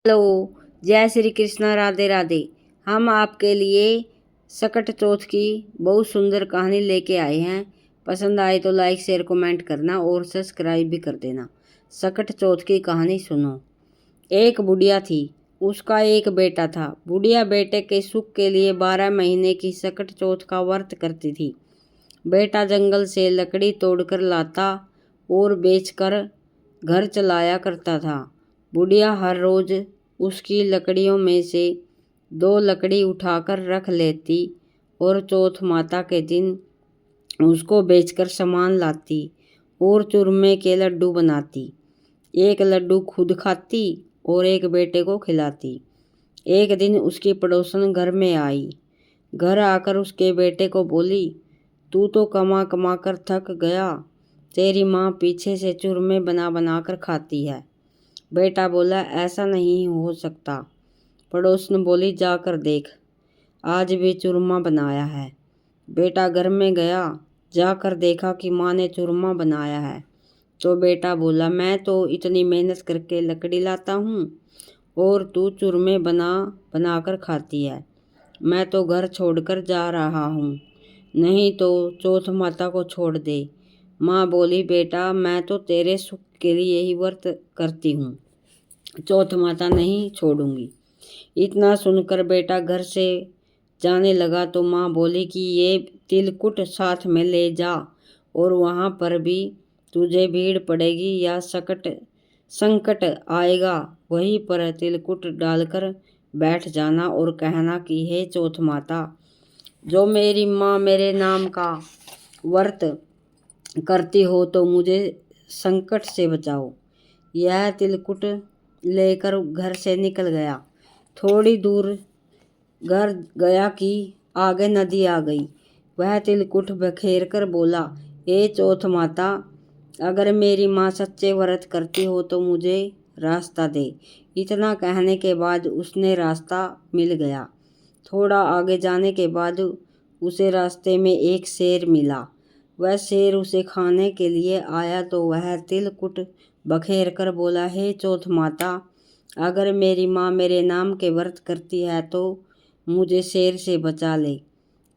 Hello, जय श्री कृष्णा, राधे राधे। हम आपके लिए सकट चौथ की बहुत सुंदर कहानी लेके आए हैं। पसंद आए तो लाइक शेयर कमेंट करना और सब्सक्राइब भी कर देना। सकट चौथ की कहानी सुनो। एक बुढ़िया थी, उसका एक बेटा था। बुढ़िया बेटे के सुख के लिए 12 महीने की सकट चौथ का व्रत करती थी। बेटा जंगल से लकड़ी तोड़कर लाता और बेचकर घर चलाया करता था। बुढ़िया हर रोज उसकी लकड़ियों में से 2 लकड़ी उठाकर रख लेती और चौथ माता के दिन उसको बेचकर सामान लाती और चूरमे के लड्डू बनाती। एक लड्डू खुद खाती और एक बेटे को खिलाती। एक दिन उसकी पड़ोसन घर में आई। घर आकर उसके बेटे को बोली, तू तो कमा कमा कर थक गया, तेरी माँ पीछे से चूरमे बना बना कर खाती है। बेटा बोला, ऐसा नहीं हो सकता। पड़ोसन बोली, जाकर देख, आज भी चूरमा बनाया है। बेटा घर में गया, जाकर देखा कि माँ ने चूरमा बनाया है। तो बेटा बोला, मैं तो इतनी मेहनत करके लकड़ी लाता हूँ और तू चूरमे बना बना कर खाती है। मैं तो घर छोड़कर जा रहा हूँ, नहीं तो चौथ माता को छोड़ दे। माँ बोली, बेटा मैं तो तेरे सुख के लिए ही व्रत करती हूँ, चौथ माता नहीं छोड़ूंगी। इतना सुनकर बेटा घर से जाने लगा तो माँ बोली कि ये तिलकुट साथ में ले जा और वहाँ पर भी तुझे भीड़ पड़ेगी या संकट आएगा, वहीं पर तिलकुट डालकर बैठ जाना और कहना कि हे चौथ माता, जो मेरी माँ मेरे नाम का व्रत करती हो तो मुझे संकट से बचाओ। यह तिलकुट लेकर घर से निकल गया। थोड़ी दूर घर गया कि आगे नदी आ गई। वह तिलकुट बखेर कर बोला, हे चौथ माता, अगर मेरी माँ सच्चे व्रत करती हो तो मुझे रास्ता दे। इतना कहने के बाद उसने रास्ता मिल गया। थोड़ा आगे जाने के बाद उसे रास्ते में एक शेर मिला। वह शेर उसे खाने के लिए आया तो वह तिलकुट बखेर कर बोला, हे चौथ माता, अगर मेरी माँ मेरे नाम के व्रत करती है तो मुझे शेर से बचा ले।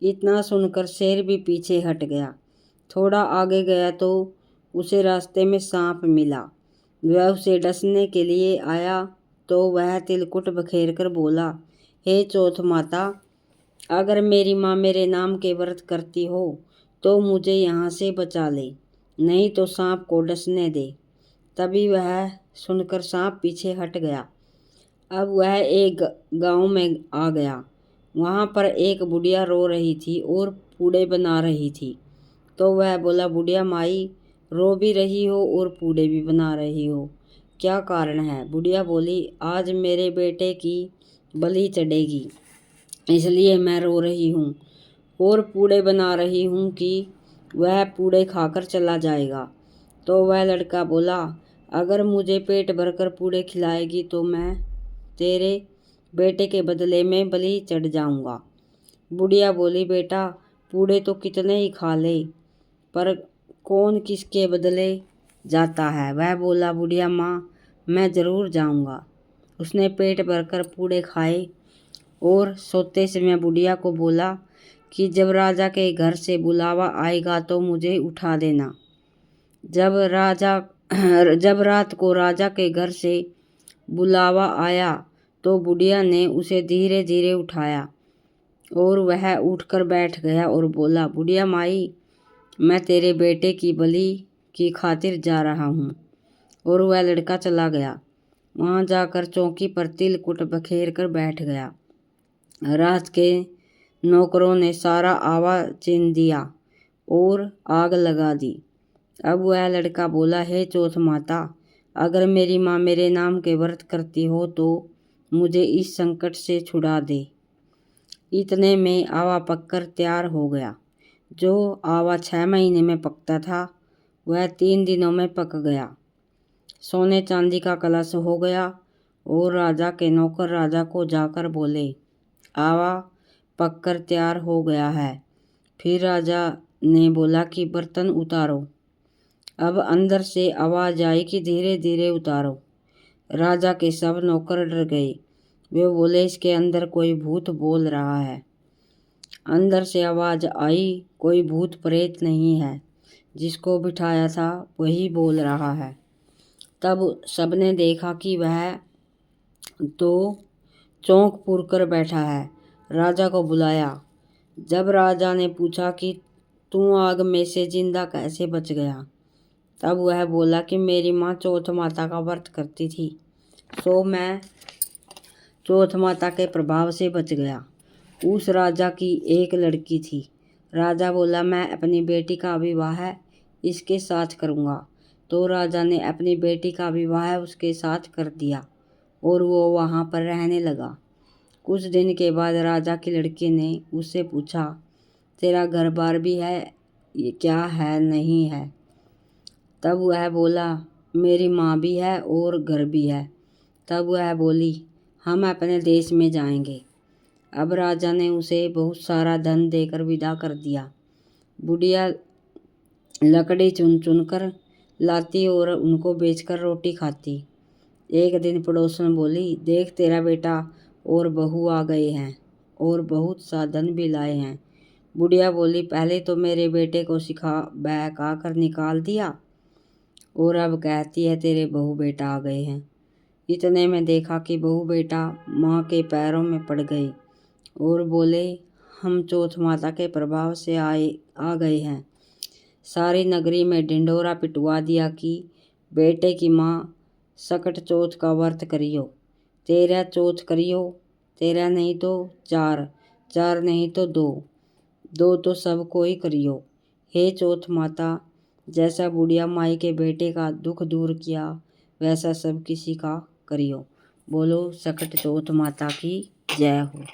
इतना सुनकर शेर भी पीछे हट गया। थोड़ा आगे गया तो उसे रास्ते में सांप मिला। वह उसे डसने के लिए आया तो वह तिलकुट बखेर कर बोला, हे चौथ माता, अगर मेरी माँ मेरे नाम के व्रत करती हो तो मुझे यहाँ से बचा ले, नहीं तो सांप को डसने दे। तभी वह सुनकर सांप पीछे हट गया। अब वह एक गांव में आ गया। वहाँ पर एक बुढ़िया रो रही थी और पूड़े बना रही थी। तो वह बोला, बुढ़िया माई, रो भी रही हो और पूड़े भी बना रही हो, क्या कारण है? बुढ़िया बोली, आज मेरे बेटे की बलि चढ़ेगी, इसलिए मैं रो रही हूँ और पूड़े बना रही हूँ कि वह पूड़े खाकर चला जाएगा। तो वह लड़का बोला, अगर मुझे पेट भरकर पूड़े खिलाएगी तो मैं तेरे बेटे के बदले में बलि चढ़ जाऊंगा। बुढ़िया बोली, बेटा पूड़े तो कितने ही खा ले, पर कौन किसके बदले जाता है? वह बोला, बुढ़िया माँ, मैं ज़रूर जाऊंगा। उसने पेट भरकर पूड़े खाए और सोते समय बुढ़िया को बोला कि जब राजा के घर से बुलावा आएगा तो मुझे उठा देना। जब रात को राजा के घर से बुलावा आया तो बुढ़िया ने उसे धीरे धीरे उठाया और वह उठकर बैठ गया और बोला, बुढ़िया माई, मैं तेरे बेटे की बलि की खातिर जा रहा हूँ। और वह लड़का चला गया। वहाँ जाकर चौकी पर तिलकुट बखेर कर बैठ गया। रात के नौकरों ने सारा आवा चीन दिया और आग लगा दी। अब वह लड़का बोला, हे चौथ माता, अगर मेरी माँ मेरे नाम के व्रत करती हो तो मुझे इस संकट से छुड़ा दे। इतने में आवा पककर तैयार हो गया। जो आवा 6 महीने में पकता था वह 3 दिनों में पक गया। सोने चांदी का कलश हो गया और राजा के नौकर राजा को जाकर बोले, आवा पककर तैयार हो गया है। फिर राजा ने बोला कि बर्तन उतारो। अब अंदर से आवाज़ आई कि धीरे धीरे उतारो। राजा के सब नौकर डर गए। वे बोले, इसके अंदर कोई भूत बोल रहा है। अंदर से आवाज आई, कोई भूत प्रेत नहीं है, जिसको बिठाया था वही बोल रहा है। तब सबने देखा कि वह तो चौंक पुर कर बैठा है। राजा को बुलाया। जब राजा ने पूछा कि तू आग में से जिंदा कैसे बच गया, तब वह बोला कि मेरी माँ चौथ माता का व्रत करती थी, तो मैं चौथ माता के प्रभाव से बच गया। उस राजा की एक लड़की थी। राजा बोला, मैं अपनी बेटी का विवाह इसके साथ करूँगा। तो राजा ने अपनी बेटी का विवाह उसके साथ कर दिया और वो वहाँ पर रहने लगा। कुछ दिन के बाद राजा की लड़की ने उससे पूछा, तेरा घर बार भी है, ये क्या है नहीं है? तब वह बोला, मेरी माँ भी है और घर भी है। तब वह बोली, हम अपने देश में जाएंगे। अब राजा ने उसे बहुत सारा धन देकर विदा कर दिया। बुढ़िया लकड़ी चुन चुन कर लाती और उनको बेचकर रोटी खाती। एक दिन पड़ोसन बोली, देख तेरा बेटा और बहू आ गए हैं और बहुत सा धन भी लाए हैं। बुढ़िया बोली, पहले तो मेरे बेटे को सिखा बहका कर निकाल दिया और अब कहती है तेरे बहू बेटा आ गए हैं। इतने में देखा कि बहू बेटा माँ के पैरों में पड़ गए और बोले, हम चौथ माता के प्रभाव से आ गए हैं। सारी नगरी में ढिंढोरा पिटवा दिया कि बेटे की माँ सकट चौथ का व्रत करियो, 13 चौथ करियो, 13 नहीं तो 4, 4 नहीं तो 2, 2 तो सब कोई करियो। हे चौथ माता, जैसा बुढ़िया माई के बेटे का दुख दूर किया वैसा सब किसी का करियो। बोलो सकट चौथ माता की जय हो।